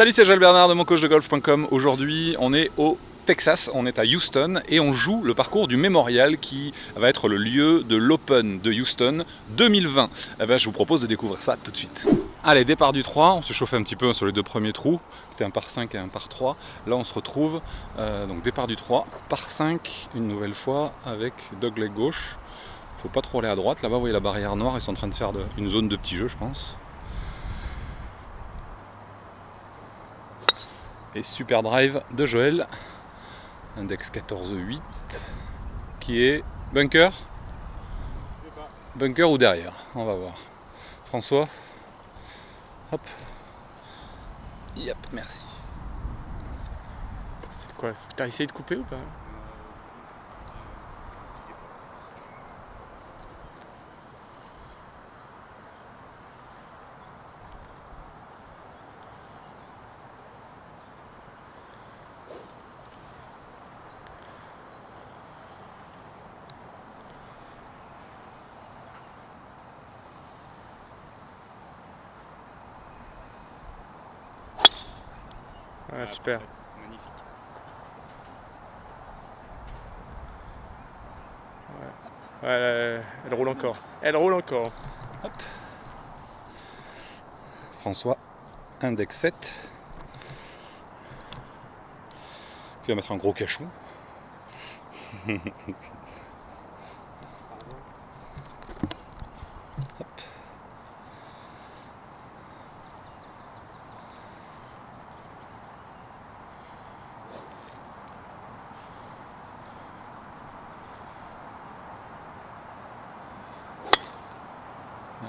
Salut, c'est Joël Bernard de moncoachdegolf.com. Aujourd'hui, on est au Texas, on est à Houston et on joue le parcours du Memorial qui va être le lieu de l'Open de Houston 2020. Eh ben, je vous propose de découvrir ça tout de suite. Allez, départ du 3, on se chauffait un petit peu sur les deux premiers trous, c'était un par 5 et un par 3. Là on se retrouve, donc départ du 3, par 5 une nouvelle fois avec dogleg gauche. Faut pas trop aller à droite, là-bas vous voyez la barrière noire, ils sont en train de faire une zone de petit jeu je pense. Et super drive de Joël, index 14,8 qui est bunker. Bunker ou derrière, on va voir. François, hop, yep, merci. C'est quoi? T'as essayé de couper ou pas? Ah, super. Magnifique. Ouais, elle roule encore. Elle roule encore. Hop. François, index 7. Puis on va mettre un gros cachou. Hop.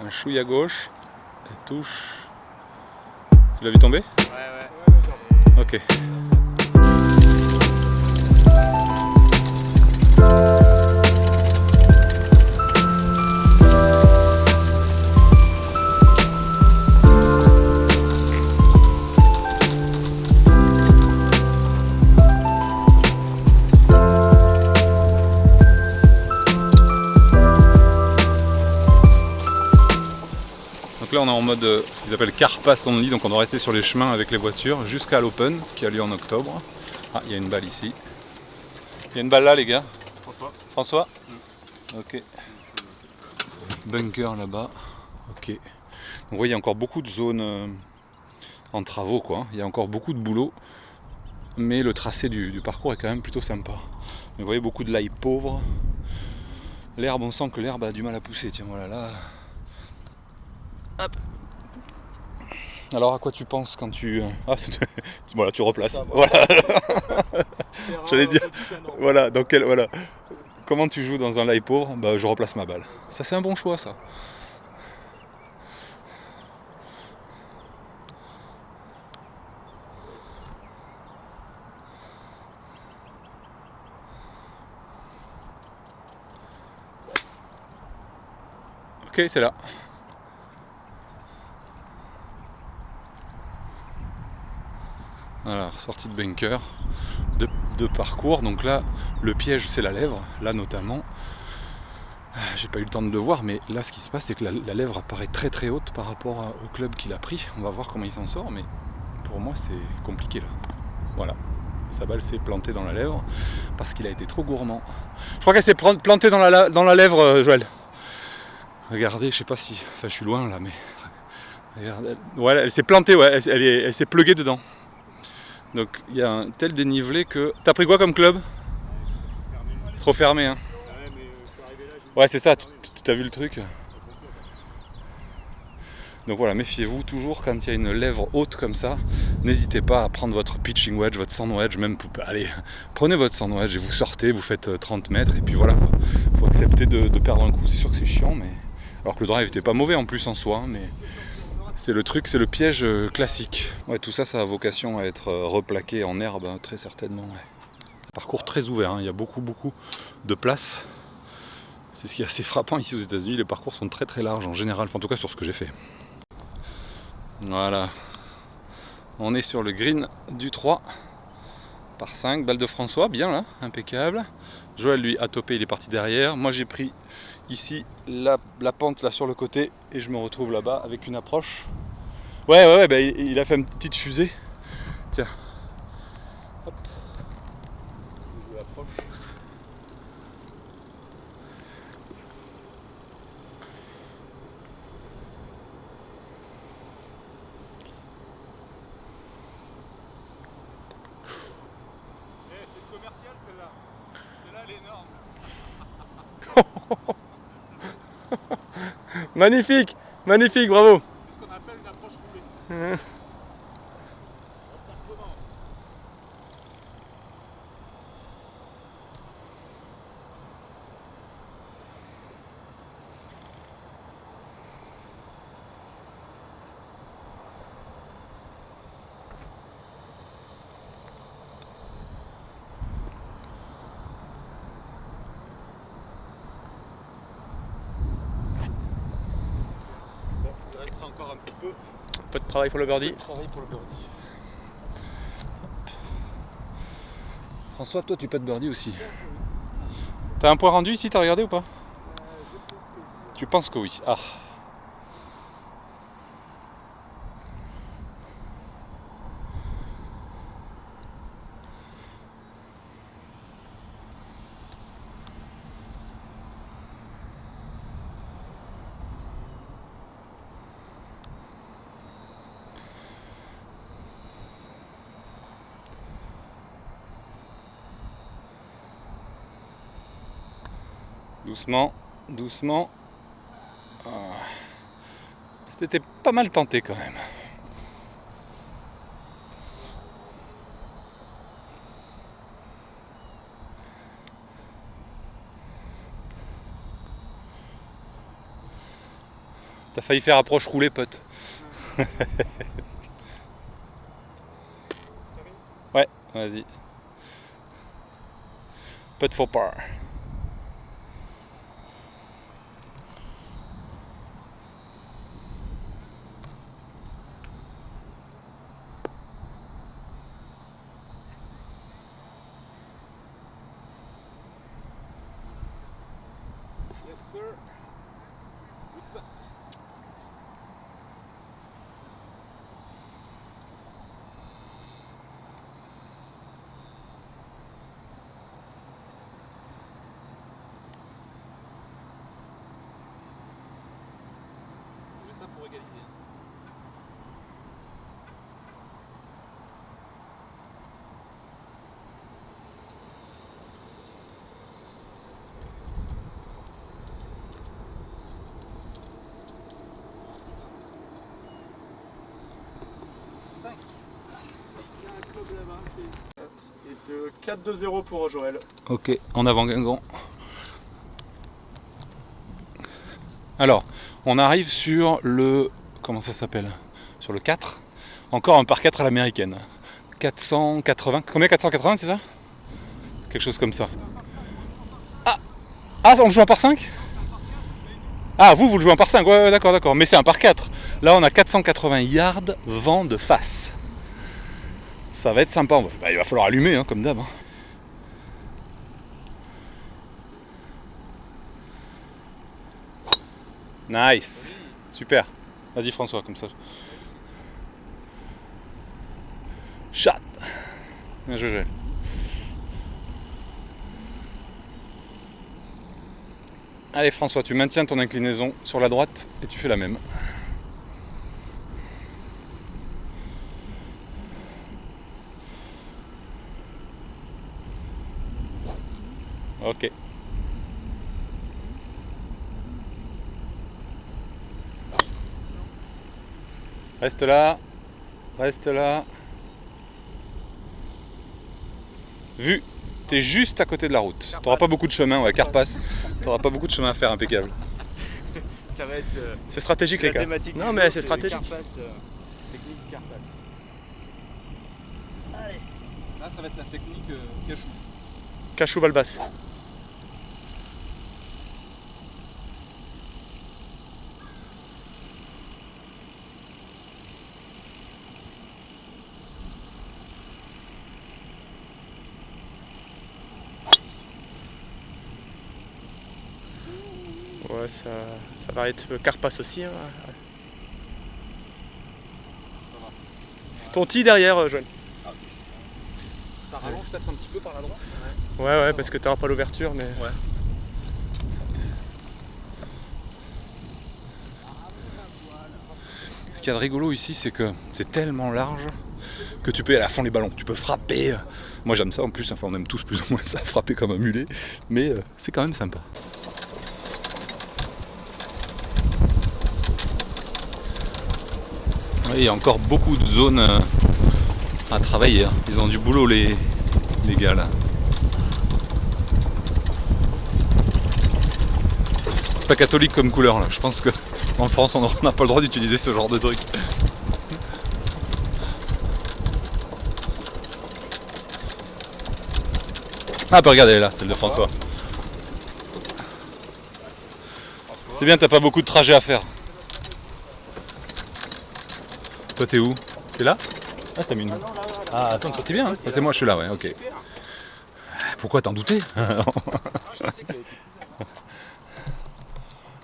Un chouille à gauche et touche. Tu l'as vu tomber? Ouais. Ok. Donc là on est en mode ce qu'ils appellent car pass only, donc on doit rester sur les chemins avec les voitures jusqu'à l'Open qui a lieu en octobre. Ah, il y a une balle ici. Il y a une balle là les gars. François. Ok. Bunker là-bas. Ok. Donc vous voyez il y a encore beaucoup de zones en travaux quoi. Il y a encore beaucoup de boulot. Mais le tracé du parcours est quand même plutôt sympa. Mais vous voyez beaucoup de l'ail pauvre. L'herbe, on sent que l'herbe a du mal à pousser. Tiens voilà là. Hop. Alors à quoi tu penses quand tu... Ah, voilà, tu replaces. Voilà. J'allais dire... Voilà, donc voilà. Comment tu joues dans un lie pauvre? Bah, je replace ma balle. Ça c'est un bon choix ça. Ok, c'est là. Alors, sortie de bunker, de parcours. Donc là, le piège, c'est la lèvre. Là, notamment, j'ai pas eu le temps de le voir, mais là, ce qui se passe, c'est que la lèvre apparaît très très haute par rapport au club qu'il a pris. On va voir comment il s'en sort, mais pour moi, c'est compliqué là. Voilà. Sa balle s'est plantée dans la lèvre parce qu'il a été trop gourmand. Je crois qu'elle s'est plantée dans la lèvre, Joël. Regardez, je sais pas si... Enfin, je suis loin là, mais... Regardez. Ouais, elle s'est plantée, ouais, elle s'est pluguée dedans. Donc il y a un tel dénivelé que... T'as pris quoi comme club? Trop fermé hein. Ouais c'est ça, tu as vu le truc. Donc voilà, méfiez-vous toujours quand il y a une lèvre haute comme ça. N'hésitez pas à prendre votre pitching wedge, votre sand wedge, même allez, prenez votre sand wedge et vous sortez, vous faites 30 mètres et puis voilà. Faut accepter de perdre un coup, c'est sûr que c'est chiant, mais... Alors que le drive était pas mauvais en plus en soi, hein, mais... C'est le truc, c'est le piège classique. Ouais, tout ça, ça a vocation à être replaqué en herbe, hein, très certainement. Ouais. Parcours très ouvert, hein, il y a beaucoup de place. C'est ce qui est assez frappant ici aux États-Unis, les parcours sont très très larges en général, enfin, en tout cas sur ce que j'ai fait. Voilà. On est sur le green du 3 par 5, balle de François, bien là, impeccable. Joël lui a topé, il est parti derrière. Moi j'ai pris ici la pente là sur le côté et je me retrouve là-bas avec une approche. Ouais, bah, il a fait une petite fusée. Tiens. Hop. Je l'approche. C'est commercial celle-là. Celle-là elle est énorme. Magnifique, magnifique, bravo. C'est ce qu'on appelle une approche roulée. On va faire comment? Bon, il restera encore un petit peu. Peu de travail pour le birdie. Travail pour le birdie. François, toi tu pètes birdie aussi. T'as un point rendu ici, t'as regardé ou pas? Tu penses que oui. Ah. Doucement, doucement. Ah. C'était pas mal tenté quand même. T'as failli faire approche roulée, pote. Ouais, vas-y. Putt for par. Yes sir. Good putt. J'ai ça pour égaliser. Et de 4-2-0 pour Joël. Ok, en avant Guingamp. Alors, on arrive sur le... Comment ça s'appelle? Sur le 4. Encore un par 4 à l'américaine. 480... Combien? 480, c'est ça? Quelque chose comme ça. Ah, on le joue en par 5? Ah, vous le jouez en par 5, ouais, d'accord, d'accord. Mais c'est un par 4. Là, on a 480 yards, vent de face. Ça va être sympa. Il va falloir allumer, hein, comme d'hab. Hein. Nice. Super. Vas-y, François, comme ça. Shot. Bien joué, Joël. Allez, François, tu maintiens ton inclinaison sur la droite et tu fais la même. Ok. Reste là. Reste là. Vu, t'es juste à côté de la route. T'auras pas beaucoup de chemin, ouais, Carpasse. T'auras pas beaucoup de chemin à faire, impeccable. Ça va être. C'est stratégique, les la gars. thématique Non, du mais jour, c'est stratégique. Carpasse, technique Carpasse. Allez. Là ça va être la technique cachou. Cachou Balbas. Ouais, ça va être Carpasse aussi. Hein. Ton tee derrière, Joël. Ah Ça rallonge peut-être un petit peu par la droite. Ouais, parce que tu n'auras pas l'ouverture, mais... Ouais. Ce qu'il y a de rigolo ici, c'est que c'est tellement large que tu peux aller à fond les ballons, tu peux frapper. Moi j'aime ça en plus, enfin on aime tous plus ou moins ça, frapper comme un mulet, mais c'est quand même sympa. Oui, il y a encore beaucoup de zones à travailler, hein. Ils ont du boulot les gars là. C'est pas catholique comme couleur là, je pense que en France on n'a pas le droit d'utiliser ce genre de truc. Ah bah regardez là, celle de François. C'est bien, t'as pas beaucoup de trajets à faire. Toi t'es où? T'es là? Ah t'as mis une... Ah attends, toi t'es bien hein? Ah, c'est moi, je suis là, ouais, ok. Pourquoi t'en doutais?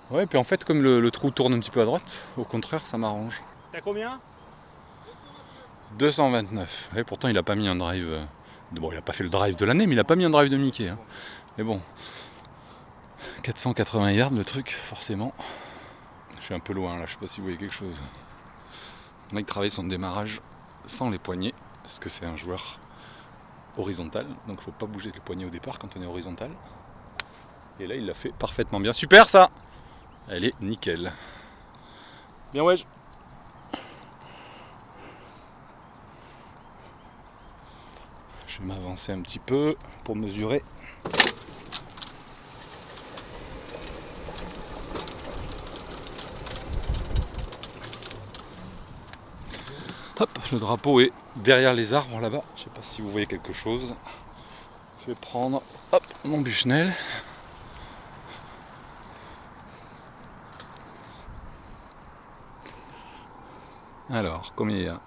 Ouais, puis en fait comme le trou tourne un petit peu à droite, au contraire ça m'arrange. T'as combien? 229. Et pourtant il a pas mis un drive... Bon, il a pas fait le drive de l'année, mais il a pas mis un drive de Mickey. Hein. Mais bon, 480 yards le truc, forcément. Je suis un peu loin là, je sais pas si vous voyez quelque chose. Le mec travaille son démarrage sans les poignets, parce que c'est un joueur horizontal, donc faut pas bouger les poignets au départ quand on est horizontal. Et là il l'a fait parfaitement bien. Super ça! Elle est nickel. Bien ouais. Je vais m'avancer un petit peu pour mesurer. Hop, le drapeau est derrière les arbres là-bas. Je ne sais pas si vous voyez quelque chose. Je vais prendre hop, mon Bushnell. Alors, combien il y a?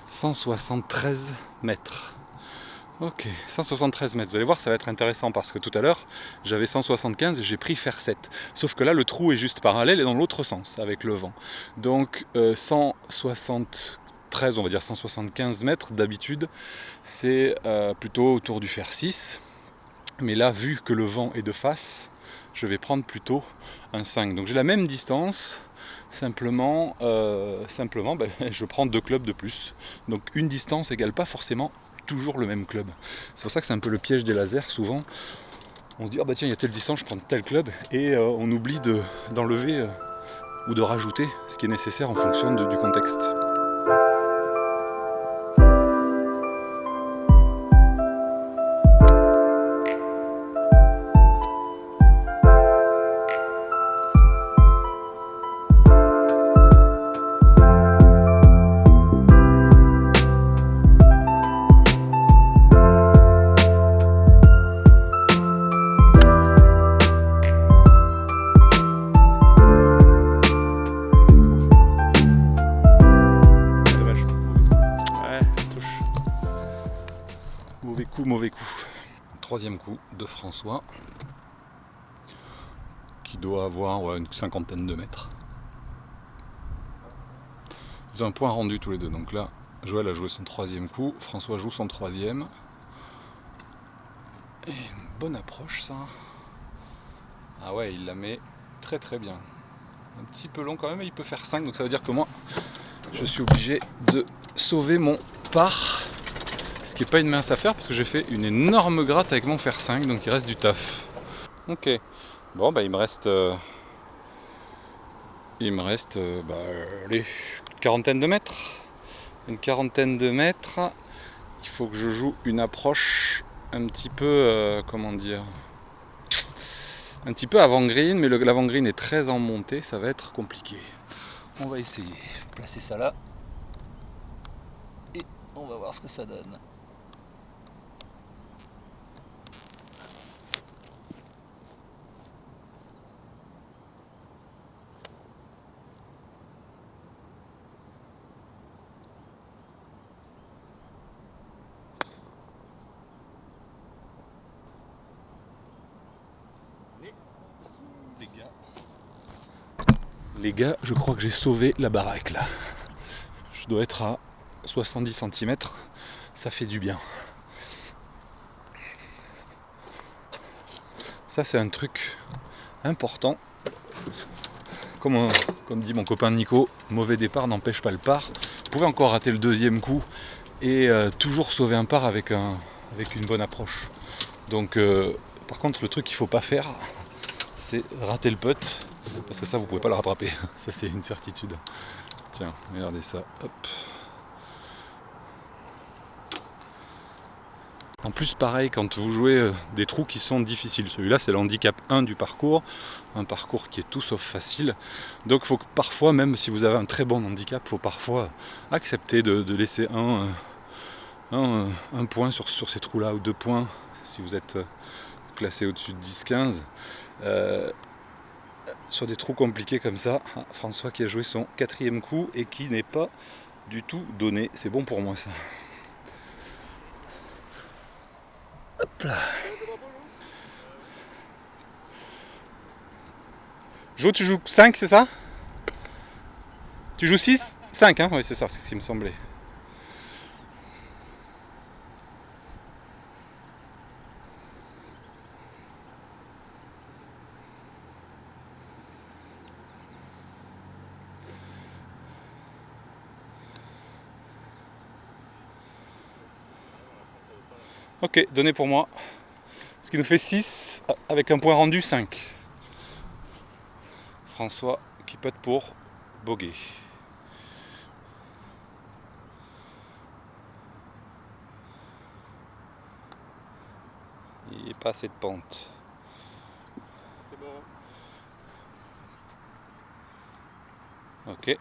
173 mètres. Ok, 173 mètres. Vous allez voir, ça va être intéressant parce que tout à l'heure, j'avais 175 et j'ai pris fer 7. Sauf que là, le trou est juste parallèle et dans l'autre sens avec le vent. Donc 173, on va dire 175 mètres d'habitude, c'est plutôt autour du fer 6. Mais là, vu que le vent est de face, je vais prendre plutôt un 5. Donc j'ai la même distance. Simplement, je prends 2 clubs de plus. Donc une distance égale pas forcément toujours le même club. C'est pour ça que c'est un peu le piège des lasers. Souvent, on se dit, ah bah tiens, il y a telle distance, je prends tel club. Et on oublie d'enlever ou de rajouter ce qui est nécessaire en fonction du contexte. Mauvais coup. Troisième coup de François qui doit avoir une cinquantaine de mètres. Ils ont un point rendu tous les deux. Donc là, Joël a joué son troisième coup, François joue son troisième. Et une bonne approche ça. Ah ouais, il la met très très bien. Un petit peu long quand même, mais il peut faire 5, donc ça veut dire que moi, je suis obligé de sauver mon par. Ce qui n'est pas une mince affaire parce que j'ai fait une énorme gratte avec mon fer 5, donc il reste du taf. Ok, bon bah il me reste allez, une quarantaine de mètres. Une quarantaine de mètres. Il faut que je joue une approche un petit peu, comment dire, un petit peu avant green, mais l'avant green est très en montée, ça va être compliqué. On va essayer de placer ça là et on va voir ce que ça donne. Les gars. Les gars, je crois que j'ai sauvé la baraque là. Je dois être à 70 cm, ça fait du bien. Ça c'est un truc important. Comme dit mon copain Nico, mauvais départ n'empêche pas le par. Vous pouvez encore rater le deuxième coup et toujours sauver un par avec une bonne approche. Donc par contre le truc qu'il ne faut pas faire, c'est rater le putt, parce que ça vous pouvez pas le rattraper. Ça c'est une certitude. Tiens, regardez ça. Hop. En plus pareil quand vous jouez des trous qui sont difficiles. Celui-là c'est le handicap 1 du parcours. Un parcours qui est tout sauf facile. Donc il faut que parfois, même si vous avez un très bon handicap, il faut parfois accepter de laisser un point sur ces trous-là, ou 2 points si vous êtes classé au-dessus de 10-15. Sur des trous compliqués comme ça. François qui a joué son 4e coup et qui n'est pas du tout donné. C'est bon pour moi ça. Hop là. Jo, tu joues 5, c'est ça? Tu joues 6? 5, hein? Oui, c'est ça, c'est ce qui me semblait. Ok, donné pour moi. Ce qui nous fait 6 avec un point rendu 5. François qui putt pour bogey. Il n'y a pas assez de pente. C'est bon. Ok.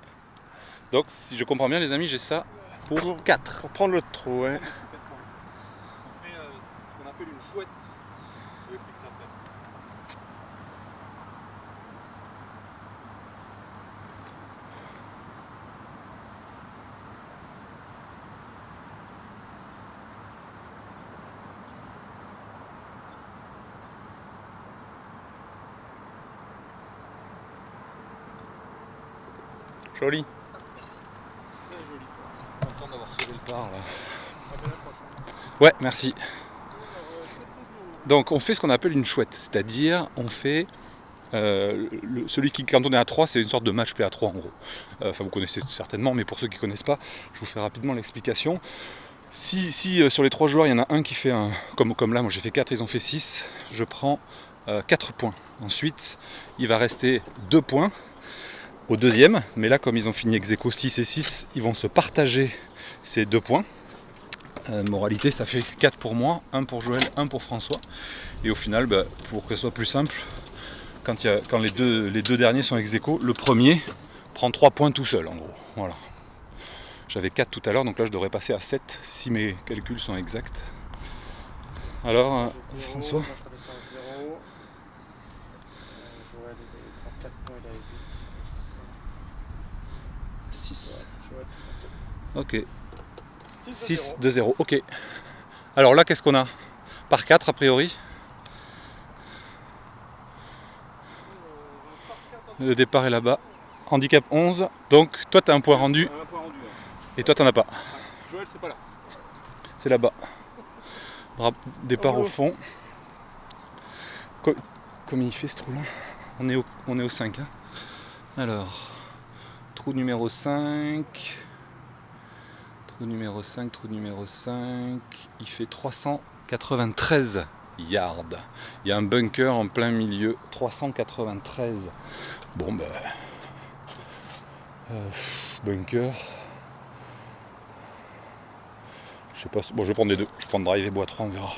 Donc si je comprends bien les amis, j'ai ça pour 4. Pour prendre le trou, hein. On fait ce qu'on appelle une chouette. Je vous explique après. Joli. Très joli. Content d'avoir sauvé le par là. À bien la prochaine. Ouais, merci. Donc on fait ce qu'on appelle une chouette, c'est-à-dire on fait celui qui, quand on est à 3, c'est une sorte de match play à 3 en gros. Enfin vous connaissez certainement, mais pour ceux qui ne connaissent pas, je vous fais rapidement l'explication. Si sur les 3 joueurs il y en a un qui fait comme là, moi j'ai fait 4, ils ont fait 6, je prends 4 points. Ensuite il va rester 2 points au deuxième, mais là comme ils ont fini ex aequo 6 et 6, ils vont se partager ces 2 points. Moralité, ça fait 4 pour moi, 1 pour Joël, 1 pour François. Et au final, pour que ce soit plus simple, quand les deux derniers sont ex aequo, le premier prend 3 points tout seul en gros. Voilà. J'avais 4 tout à l'heure, donc là je devrais passer à 7 si mes calculs sont exacts. Alors, François? Moi, je redescends à 0. Joël, il prend 4 points, il a 8. 6. Joël, Ok. 6 2-0. Ok. Alors là, qu'est-ce qu'on a? Par 4 a priori. Le départ est là-bas. Handicap 11. Donc toi, tu as un point rendu. Un point rendu. Ouais. Et toi, t'en as pas. Joël, c'est pas là. C'est là-bas. Départ au fond. Comme il fait ce trou-là? On est au 5. Hein. Alors, trou numéro 5. Trou numéro 5, trou numéro 5. Il fait 393 yards. Il y a un bunker en plein milieu. 393. Bon, bunker. Je sais pas. Bon, je vais prendre les deux. Je vais prendre drive et bois 3, on verra.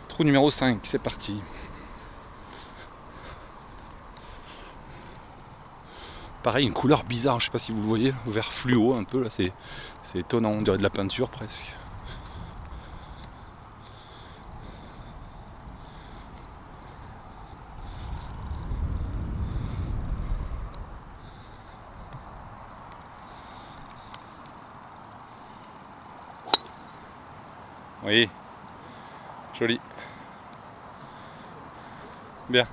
Trou numéro 5, c'est parti. Pareil, une couleur bizarre, je sais pas si vous le voyez, vert fluo un peu là, c'est étonnant, on dirait de la peinture presque. Oui, joli. Bien.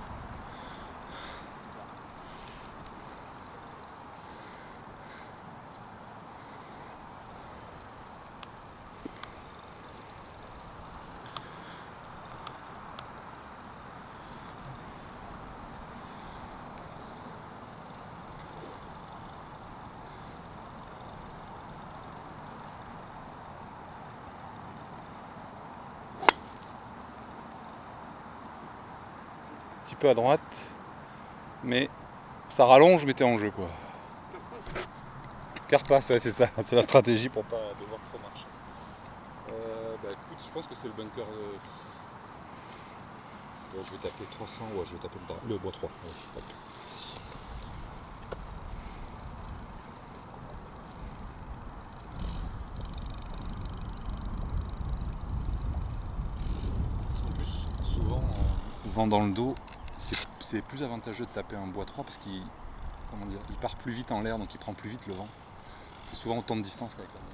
Un petit peu à droite, mais ça rallonge, mais t'es en jeu quoi. Carpasse, ouais, c'est ça, c'est la stratégie pour pas devoir trop marcher. Bah écoute, je pense que c'est le bunker. Bon, je vais taper 300, ouais, je vais taper le bois 3. Ouais, tape. En plus, souvent, vent dans le dos, c'est plus avantageux de taper un bois 3 parce qu'il part plus vite en l'air, donc il prend plus vite le vent. C'est souvent autant de distance qu'avec la mienne.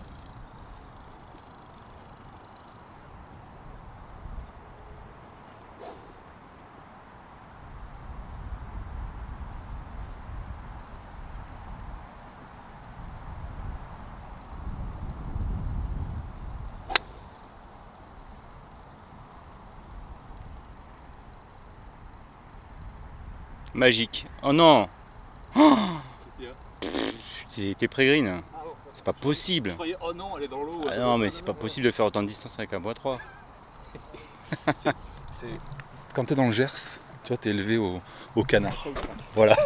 Magique. Oh non. Qu'est-ce qu'il y a? T'es pré-green. Ah bon, C'est pas possible. je croyais, oh non, elle est dans l'eau. Ah non, mais c'est pas possible de faire autant de distance avec un bois 3. Quand tu es dans le Gers, tu vois, tu es élevé au canard. Voilà.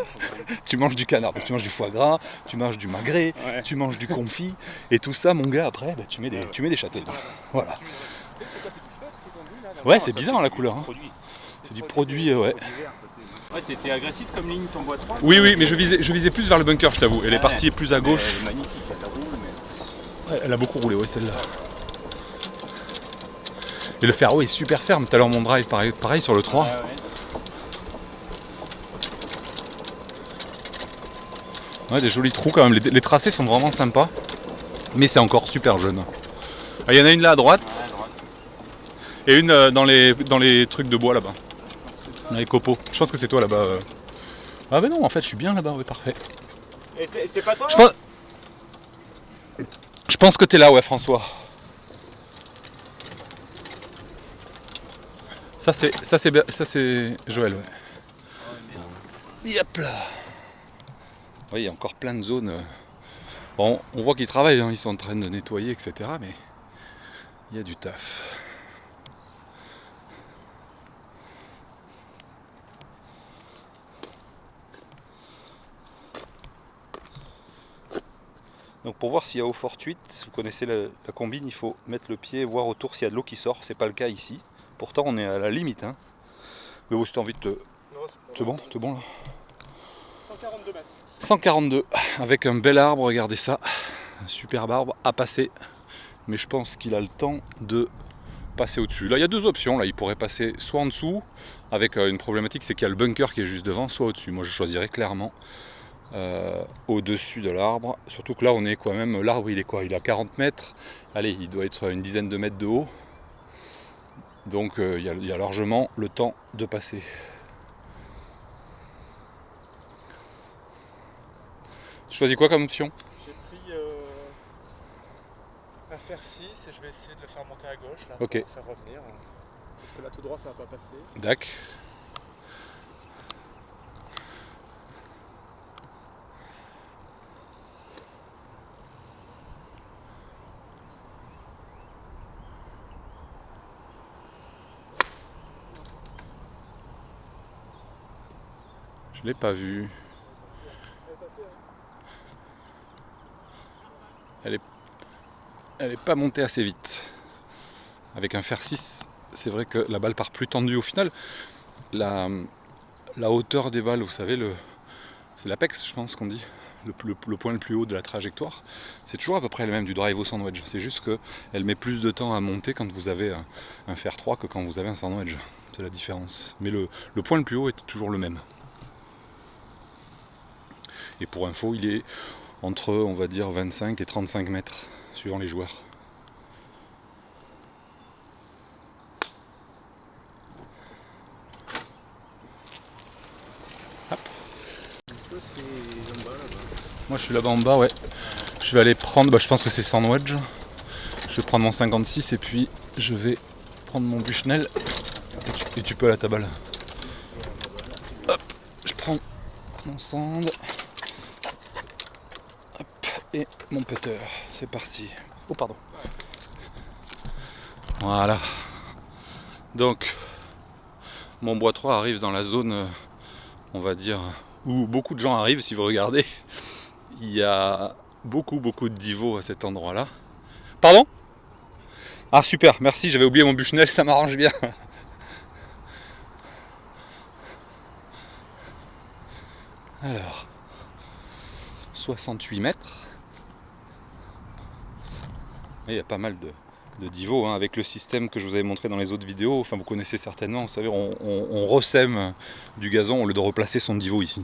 Tu manges du canard, donc tu manges du foie gras, tu manges du magret, Ouais. tu manges du confit, et tout ça, mon gars, après, bah, tu mets des châtaignes. Voilà. Ouais, c'est bizarre la couleur. Hein. C'est du produit, ouais. Ouais, c'était agressif comme ligne ton bois 3. Oui, oui, mais je visais plus vers le bunker, je t'avoue. Elle est partie plus à gauche. Elle est magnifique, elle roule, mais... Ouais, elle a beaucoup roulé, ouais, celle-là. Et le fairway est super ferme. Tout à l'heure, mon drive, pareil sur le 3. Ouais, ouais. Ouais, des jolis trous quand même. Les tracés sont vraiment sympas. Mais c'est encore super jeune. Ah, il y en a une là à droite. Ouais, à droite. Et une dans les trucs de bois là-bas. Dans les copeaux. Je pense que c'est toi là-bas. Ah bah non, en fait, je suis bien là-bas, ouais, parfait. Et c'est pas toi Je pense que t'es là, ouais, François. Ça c'est Joël, ouais. Hop là. Oui, il y a encore plein de zones. Bon, on voit qu'ils travaillent, hein, ils sont en train de nettoyer, etc. Mais il y a du taf. Donc pour voir s'il y a eau fortuite, vous connaissez la combine, il faut mettre le pied, voir autour s'il y a de l'eau qui sort. C'est pas le cas ici. Pourtant on est à la limite. Hein. Mais bon, si t'as envie de te... T'es bon là 142 mètres. 142, avec un bel arbre, regardez ça. Un superbe arbre à passer. Mais je pense qu'il a le temps de passer au-dessus. Là il y a deux options, là il pourrait passer soit en dessous, avec une problématique, c'est qu'il y a le bunker qui est juste devant, soit au-dessus. Moi je choisirais clairement au-dessus de l'arbre, surtout que là on est quand même, l'arbre il est quoi, il a 40 mètres, allez il doit être une dizaine de mètres de haut, donc il y a largement le temps de passer. Tu choisis quoi comme option? J'ai pris un fer 6 et je vais essayer de le faire monter à gauche là, Ok. pour le faire revenir. Parce que là tout droit ça va pas passer. Dac. Je l'ai pas vue. Elle est pas montée assez vite. Avec un fer 6, c'est vrai que la balle part plus tendue au final. La hauteur des balles, vous savez, c'est l'apex, je pense qu'on dit, le point le plus haut de la trajectoire. C'est toujours à peu près le même du drive au sandwich. C'est juste qu'elle met plus de temps à monter quand vous avez un fer 3 que quand vous avez un sandwich. C'est la différence. Mais le point le plus haut est toujours le même. Et pour info, il est entre, on va dire, 25 et 35 mètres, suivant les joueurs. Moi je suis là-bas en bas, ouais. Je vais aller prendre, je pense que c'est sans wedge. Je vais prendre mon 56 et puis je vais prendre mon Bushnell. Et tu peux aller à ta balle. Hop, je prends mon sand. Hop, et mon putter. C'est parti. Oh pardon. Voilà. Donc, mon bois 3 arrive dans la zone, on va dire, où beaucoup de gens arrivent. Si vous regardez, il y a beaucoup de divos à cet endroit-là. Pardon? Ah super, merci, j'avais oublié mon Bushnell, ça m'arrange bien. Alors, 68 mètres. Et il y a pas mal de divos, hein, avec le système que je vous avais montré dans les autres vidéos. Enfin, vous connaissez certainement, vous savez, on ressème du gazon au lieu de replacer son divot ici.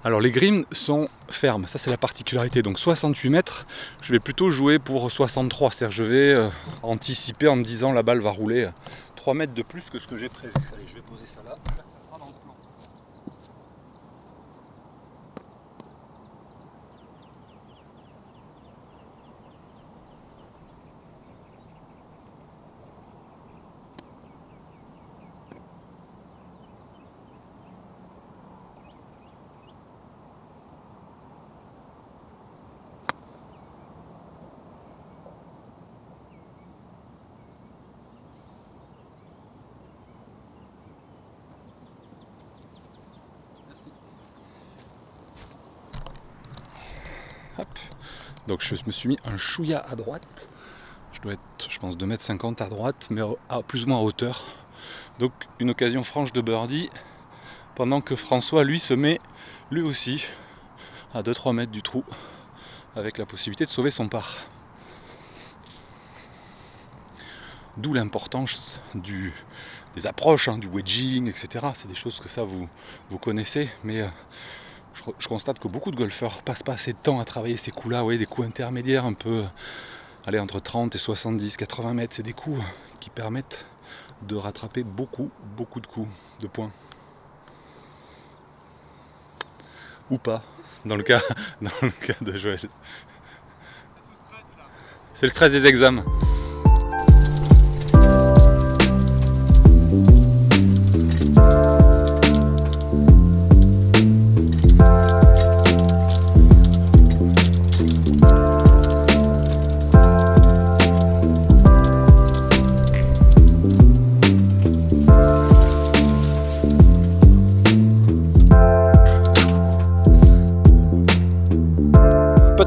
Alors les greens sont fermes, ça c'est la particularité. Donc 68 mètres, je vais plutôt jouer pour 63. C'est-à-dire je vais anticiper en me disant la balle va rouler 3 mètres de plus que ce que j'ai prévu. Allez, je vais poser ça là. Hop. Donc je me suis mis un chouïa à droite. Je dois être, je pense, 2,50 m à droite, mais à plus ou moins à hauteur. Donc une occasion franche de birdie, pendant que François, lui, se met, lui aussi, à 2-3 mètres du trou, avec la possibilité de sauver son par. D'où l'importance des approches, hein, du wedging, etc. C'est des choses que ça vous connaissez, mais je constate que beaucoup de golfeurs passent pas assez de temps à travailler ces coups-là, des coups intermédiaires un peu, allez, entre 30 et 70, 80 mètres, c'est des coups qui permettent de rattraper beaucoup de coups, de points. Ou pas, dans le cas de Joël. C'est le stress des examens.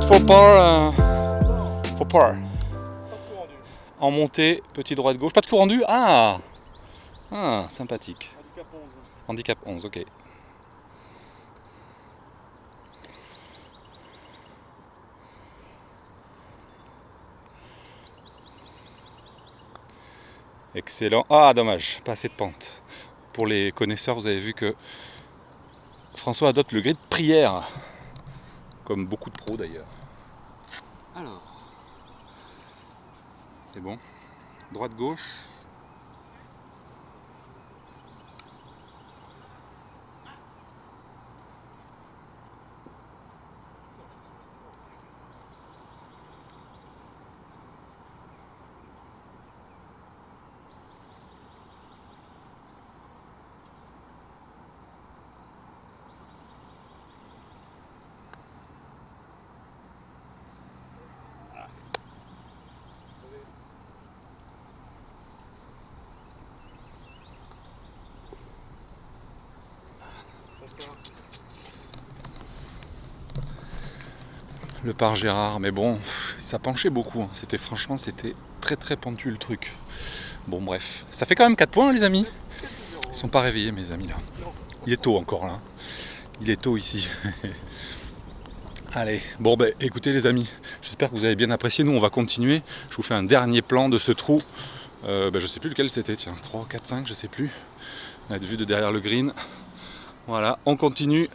For par. En montée, petit droit de gauche. Pas de coup rendu. Ah, sympathique. Handicap 11, ok. Excellent. Ah, dommage, pas assez de pente. Pour les connaisseurs, vous avez vu que François adopte le grid de prière. Comme beaucoup de pros d'ailleurs. Alors, c'est bon. Droite, gauche. Le par Gérard, mais bon, ça penchait beaucoup, hein. Franchement, c'était très pentu le truc. Bon bref, ça fait quand même 4 points, hein, les amis. Ils sont pas réveillés, mes amis, là. Il est tôt encore, là. Il est tôt ici. Allez, bon écoutez les amis, j'espère que vous avez bien apprécié. Nous on va continuer. Je vous fais un dernier plan de ce trou. Je sais plus lequel c'était, tiens, 3, 4, 5, je sais plus. On a vue de derrière le green. Voilà, on continue.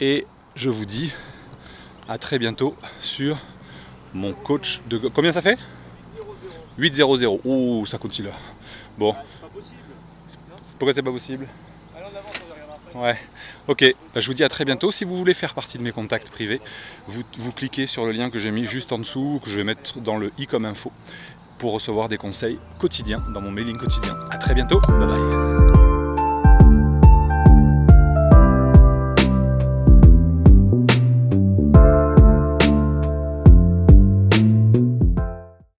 Et je vous dis à très bientôt sur mon coach de... Combien ça fait 8-0-0. Ouh, ça continue là. Bon. C'est pas possible. Pourquoi c'est pas possible? Allez en avant, on regarde après. Ouais, ok, bah, je vous dis à très bientôt. Si vous voulez faire partie de mes contacts privés, vous cliquez sur le lien que j'ai mis juste en dessous, que je vais mettre dans le i comme info, pour recevoir des conseils quotidiens dans mon mailing quotidien. À très bientôt, bye bye.